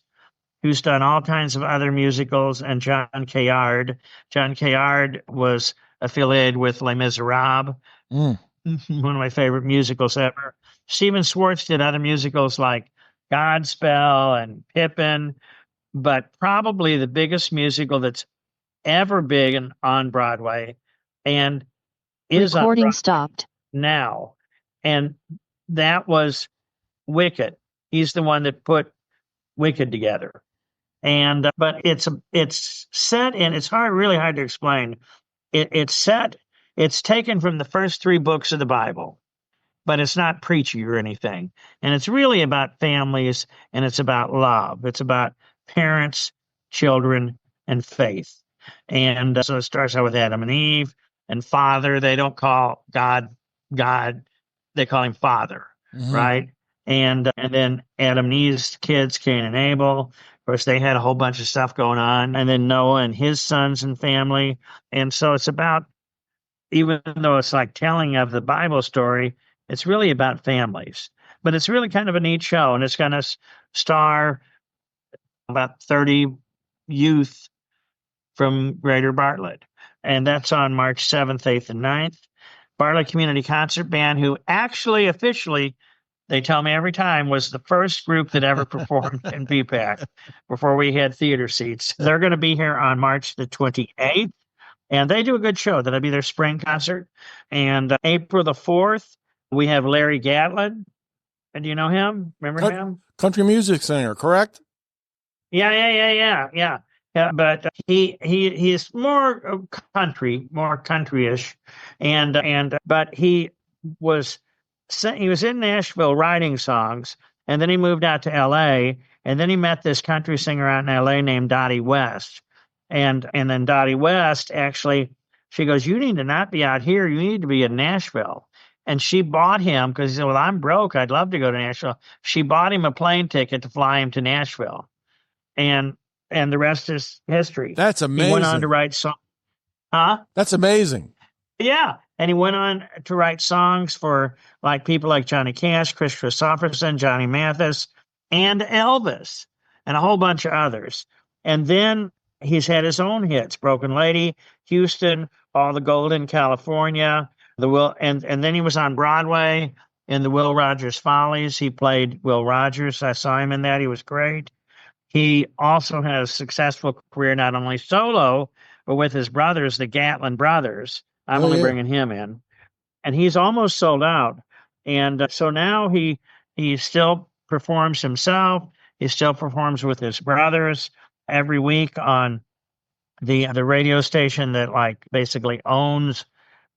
who's done all kinds of other musicals, and John Kayard. John Kayard was affiliated with Les Miserables, one of my favorite musicals ever. Stephen Schwartz did other musicals like Godspell and Pippin, but probably the biggest musical that's ever been on Broadway and is recording on Broadway stopped now. And that was Wicked. He's the one that put Wicked together. And but it's set in, it's really hard to explain. It's taken from the first 3 books of the Bible, but it's not preachy or anything. And it's really about families, and it's about love. It's about parents, children, and faith. And so it starts out with Adam and Eve, and Father. They don't call God, they call him Father, right? And then Adam and Eve's kids, Cain and Abel. Of course, they had a whole bunch of stuff going on. And then Noah and his sons and family. And so it's about, even though it's like telling of the Bible story, it's really about families. But it's really kind of a neat show. And it's going to star about 30 youth from Greater Bartlett. And that's on March 7th, 8th, and 9th. Bartlett Community Concert Band, who actually officially, they tell me every time, was the first group that ever performed in BPAC before we had theater seats. They're going to be here on March the 28th, and they do a good show. That'll be their spring concert. And April the 4th, we have Larry Gatlin. And do you know him? Remember him? Country music singer, correct? Yeah. But he's more countryish, but he was in Nashville writing songs, and then he moved out to L.A. and then he met this country singer out in L.A. named Dottie West, and then Dottie West actually, she goes, "You need to not be out here. You need to be in Nashville." And she bought him, because he said, "Well, I'm broke. I'd love to go to Nashville." She bought him a plane ticket to fly him to Nashville. And the rest is history. That's amazing. He went on to write songs. Huh? That's amazing. Yeah. And he went on to write songs for people like Johnny Cash, Chris Christopherson, Johnny Mathis, and Elvis, and a whole bunch of others. And then he's had his own hits: Broken Lady, Houston, All the Gold in California, and then he was on Broadway in the Will Rogers Follies. He played Will Rogers. I saw him in that. He was great. He also has a successful career, not only solo, but with his brothers, the Gatlin brothers. I'm only bringing him in. And he's almost sold out. And so now he still performs himself. He still performs with his brothers every week on the radio station that basically owns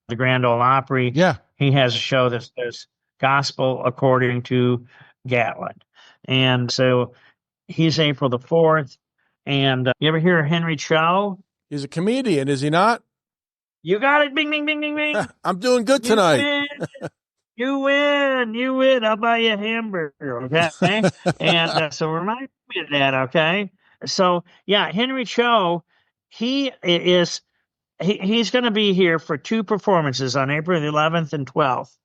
the Grand Ole Opry. Yeah. He has a show that says Gospel According to Gatlin. And so he's April the 4th. And you ever hear of Henry Cho? He's a comedian, is he not? You got it. Bing, bing, bing, bing, bing. I'm doing good tonight. You win. I'll buy you a hamburger, okay? And so remind me of that, okay? So, yeah, Henry Cho, he's going to be here for 2 performances on April the 11th and 12th.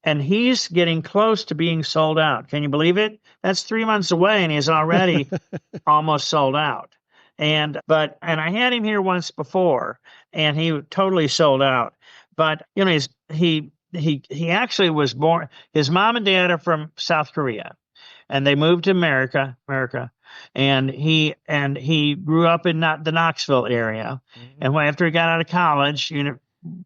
And he's getting close to being sold out. Can you believe it? That's 3 months away, and he's already almost sold out. And I had him here once before, and he totally sold out. But he actually was born. His mom and dad are from South Korea, and they moved to America, and he grew up in the Knoxville area. Mm-hmm. And after he got out of college,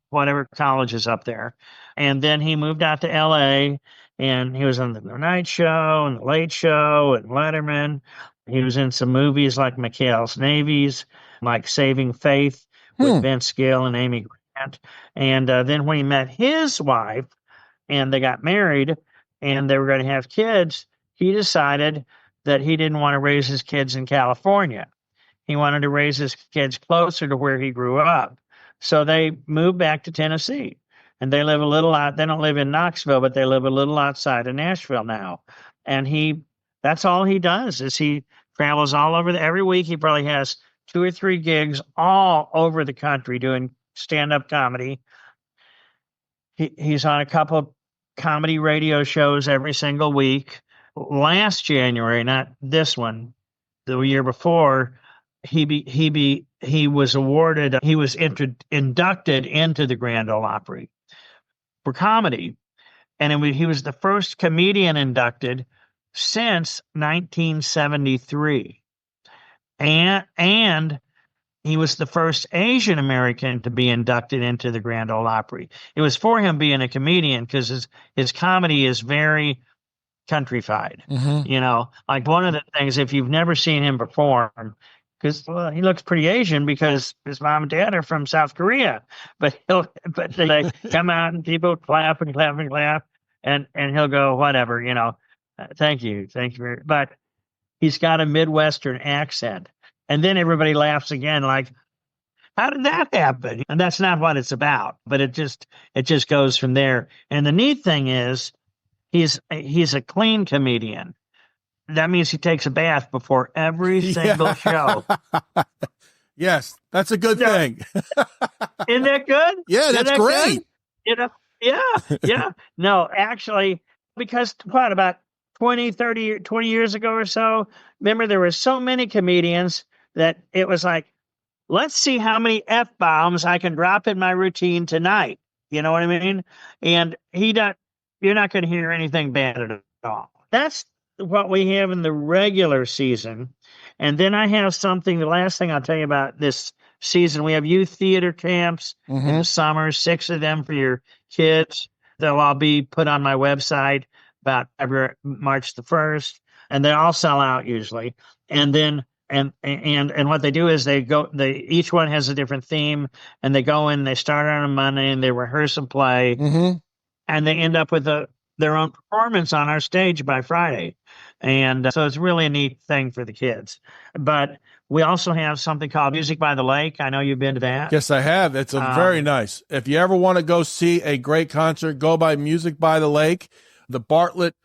whatever college is up there. And then he moved out to L.A., and he was on the Night Show and the Late Show and Letterman. He was in some movies like McHale's Navies, like Saving Faith with Vince Gill and Amy Grant. And then when he met his wife and they got married and they were going to have kids, he decided that he didn't want to raise his kids in California. He wanted to raise his kids closer to where he grew up. So they moved back to Tennessee, and they live a little out. They don't live in Knoxville, but they live a little outside of Nashville now. And that's all he does is he travels all over. Every week he probably has 2 or 3 gigs all over the country doing stand-up comedy. He's on a couple of comedy radio shows every single week. Last January, not this one, the year before, he was awarded. He was inducted into the Grand Ole Opry for comedy, and he was the first comedian inducted since 1973, and he was the first Asian American to be inducted into the Grand Ole Opry. It was for him being a comedian because his comedy is very countrified. Mm-hmm. One of the things, if you've never seen him perform, because he looks pretty Asian because his mom and dad are from South Korea, but they come out and people clap and clap and clap, and he'll go, whatever, thank you very. But he's got a Midwestern accent, and then everybody laughs again, like, how did that happen? And that's not what it's about, but it just goes from there. And the neat thing is, he's a clean comedian. That means he takes a bath before every single show. Yes, that's a good thing. Isn't that good? Yeah, that's great. Good? Yeah. No, actually, because about 20 years ago or so, remember there were so many comedians that it was like let's see how many F-bombs I can drop in my routine tonight. You know what I mean? And you're not going to hear anything bad at all. That's what we have in the regular season. And then I have something, the last thing I'll tell you about this season, we have youth theater camps in the summer, 6 of them for your kids. They'll all be put on my website about March the 1st, and they all sell out usually. And then and what they do is each one has a different theme, and they go in, they start on a Monday, and they rehearse and play, and they end up with their own performance on our stage by Friday. And so it's really a neat thing for the kids. But we also have something called Music by the Lake. I know you've been to that. Yes, I have. It's very nice. If you ever want to go see a great concert, go by Music by the Lake. The Bartlett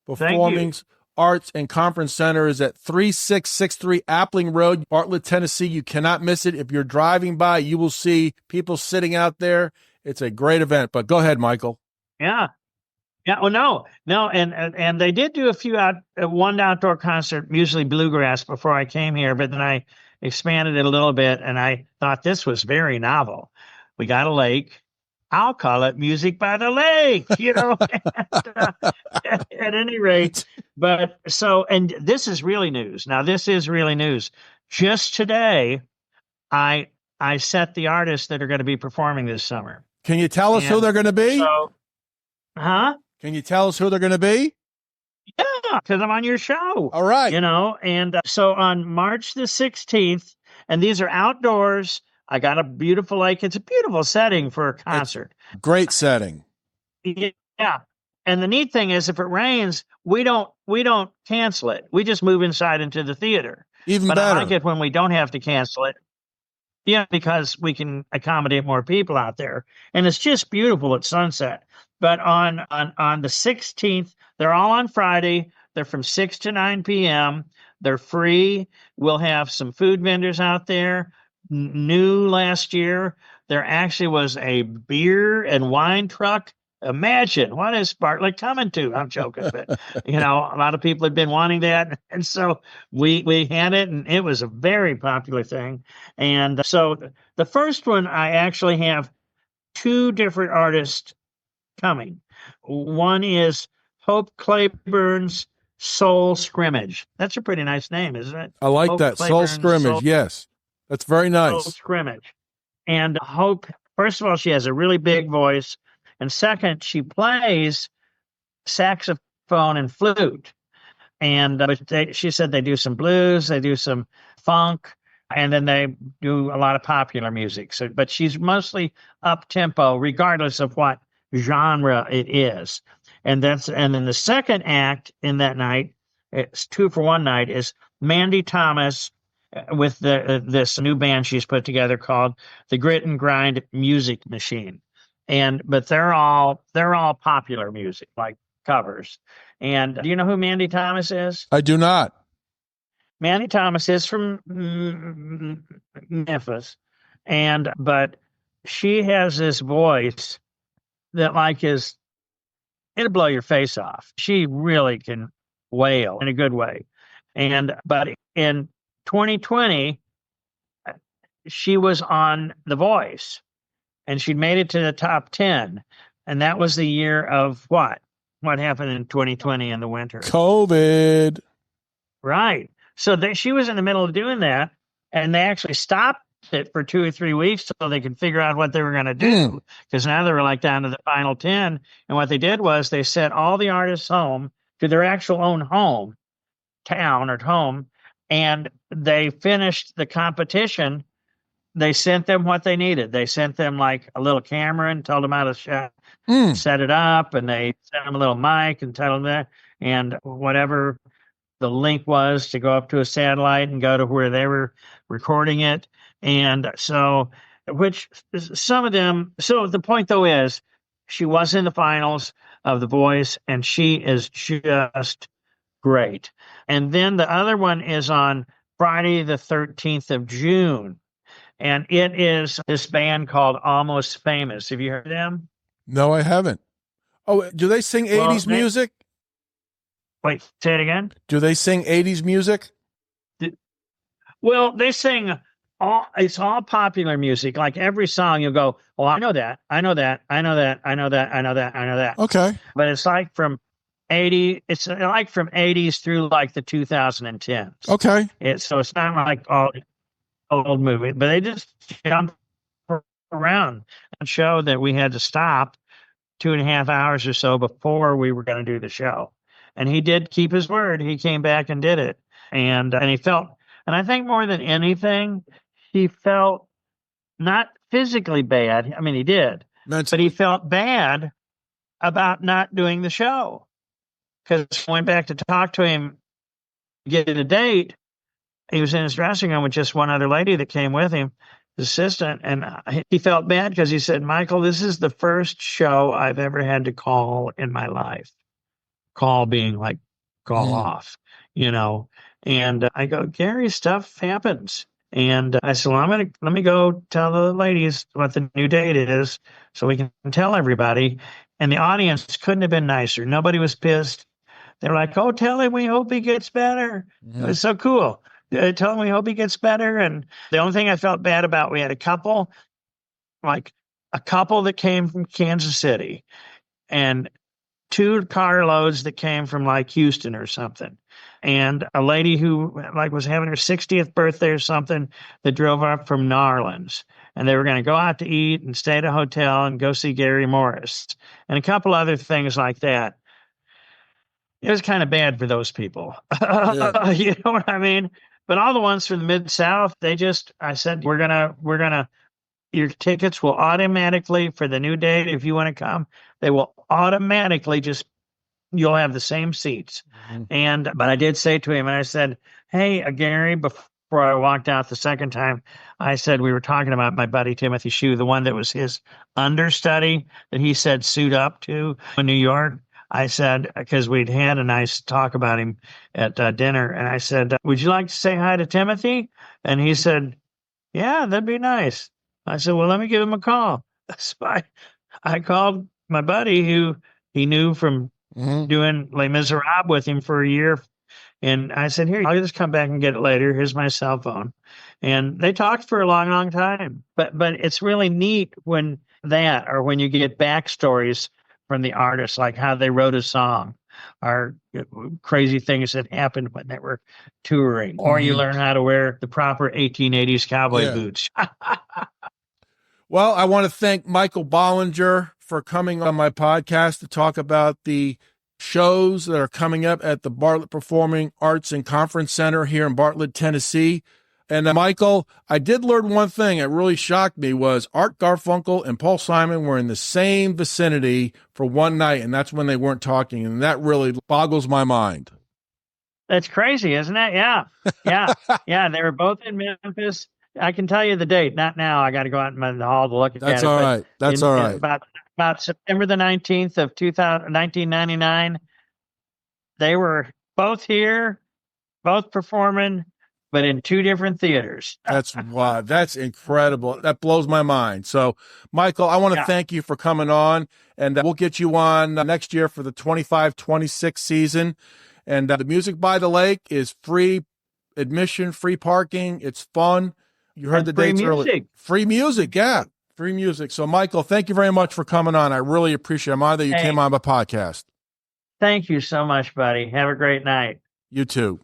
Performing Arts and Conference Center is at 3663 Appling Road, Bartlett, Tennessee. You cannot miss it. If you're driving by, you will see people sitting out there. It's a great event. But go ahead, Michael. Yeah. Yeah. Well, no. And they did do one outdoor concert, usually bluegrass, before I came here, but then I expanded it a little bit, and I thought this was very novel. We got a lake. I'll call it Music by the Lake, at any rate. But and this is really news. Now, this is really news. Just today, I set the artists that are going to be performing this summer. Can you tell us who they're going to be? Can you tell us who they're going to be? Yeah, because I'm on your show. All right. And so on March the 16th, and these are outdoors. I got a beautiful lake. It's a beautiful setting for a concert. Great setting. Yeah. And the neat thing is, if it rains, we don't cancel it. We just move inside into the theater. Even but better. I like it when we don't have to cancel it. Yeah, because we can accommodate more people out there. And it's just beautiful at sunset. But on the 16th, they're all on Friday. They're from 6 to 9 p.m. They're free. We'll have some food vendors out there. New last year, there actually was a beer and wine truck. Imagine, what is Bartlett coming to? I'm joking, but a lot of people had been wanting that, and so we had it, and it was a very popular thing. And so the first one, I actually have 2 different artists coming. One is Hope Claiborne's Soul Scrimmage. That's a pretty nice name, isn't it? I like that. Soul Scrimmage, yes. That's very nice. Soul Scrimmage. And Hope, first of all, she has a really big voice. And second, she plays saxophone and flute. And she said they do some blues, they do some funk, and then they do a lot of popular music. So, but she's mostly up tempo, regardless of what genre it is. And then the second act in that night, it's 2 for 1 night, is Mandy Thomas with this new band she's put together called the Grit and Grind Music Machine. But they're all popular music, like covers. And do you know who Mandy Thomas is? I do not. Mandy Thomas is from Memphis, but she has this voice that it'll blow your face off. She really can wail in a good way. But in 2020, she was on The Voice, and she'd made it to the top 10. And that was the year of what? What happened in 2020 in the winter? COVID. Right. So she was in the middle of doing that, and they actually stopped it for 2 or 3 weeks so they could figure out what they were going to do, because now they were down to the final 10. And what they did was they sent all the artists home to their actual own home, town or home, and they finished the competition. They sent them what they needed. They sent them a little camera and told them how to set it up, and they sent them a little mic and told them that, and whatever the link was to go up to a satellite and go to where they were recording it. And so, some of them, so the point though is, she was in the finals of The Voice, and she is just great. And then the other one is on Friday, the 13th of June. And it is this band called Almost Famous. Have you heard of them? No, I haven't. Oh, do they sing 80s music? Wait, say it again? Do they sing 80s music? Well, they sing it's all popular music. Like every song you'll go, oh, I know that. I know that. I know that. I know that. I know that. I know that. Okay. But it's like from 80s through like the 2010s. Okay. So it's not like all old movie, but they just jump around and show that we had to stop 2.5 hours or so before we were going to do the show. And he did keep his word. He came back and did it. And he felt, and I think more than anything, he felt not physically bad. I mean, he did, but he felt bad about not doing the show. Because I went back to talk to him, get a date. He was in his dressing room with just one other lady that came with him, his assistant, and he felt bad because he said, Michael, this is the first show I've ever had to call in my life. Call being like call off, And I go, Gary, stuff happens. And I said, well, let me go tell the ladies what the new date is so we can tell everybody. And the audience couldn't have been nicer. Nobody was pissed. They're like, oh, tell him we hope he gets better. It was so cool. Tell him we hope he gets better. And the only thing I felt bad about, we had a couple that came from Kansas City and 2 carloads that came from like Houston or something. And a lady who like was having her 60th birthday or something that drove up from New Orleans. And they were going to go out to eat and stay at a hotel and go see Gary Morris and a couple other things like that. It was kind of bad for those people. Yeah. You know what I mean? But all the ones from the Mid-South, I said, your tickets will automatically, for the new date, if you want to come, they will automatically you'll have the same seats. But I did say to him, and I said, hey, Gary, before I walked out the second time, I said, we were talking about my buddy Timothy Shue, the one that was his understudy that he said suit up to in New York. I said, because we'd had a nice talk about him at dinner, and I said, would you like to say hi to Timothy? And he said, yeah, that'd be nice. I said, well, let me give him a call. So I called my buddy who he knew from doing Les Miserables with him for a year. And I said, here, I'll just come back and get it later. Here's my cell phone. And they talked for a long, long time. But it's really neat when you get backstories from the artists, like how they wrote a song or crazy things that happened when they were touring, or you learn how to wear the proper 1880s cowboy boots. Well, I want to thank Michael Bollinger for coming on my podcast to talk about the shows that are coming up at the Bartlett Performing Arts and Conference Center here in Bartlett, Tennessee. And Michael, I did learn one thing that really shocked me was Art Garfunkel and Paul Simon were in the same vicinity for one night, and that's when they weren't talking, and that really boggles my mind. That's crazy, isn't it? Yeah. Yeah, they were both in Memphis. I can tell you the date, not now. I got to go out in the hall to look at That's all right. That's all right. About September the 19th of 1999, they were both here, both performing, but in 2 different theaters. That's wow. That's incredible. That blows my mind. So, Michael, I want to thank you for coming on, and we'll get you on next year for the 25-26 season. And the Music by the Lake is free admission, free parking. It's fun. You heard the dates earlier. Free music, yeah. Free music. So, Michael, thank you very much for coming on. I really appreciate it. I'm honored that you came on my podcast. Thank you so much, buddy. Have a great night. You too.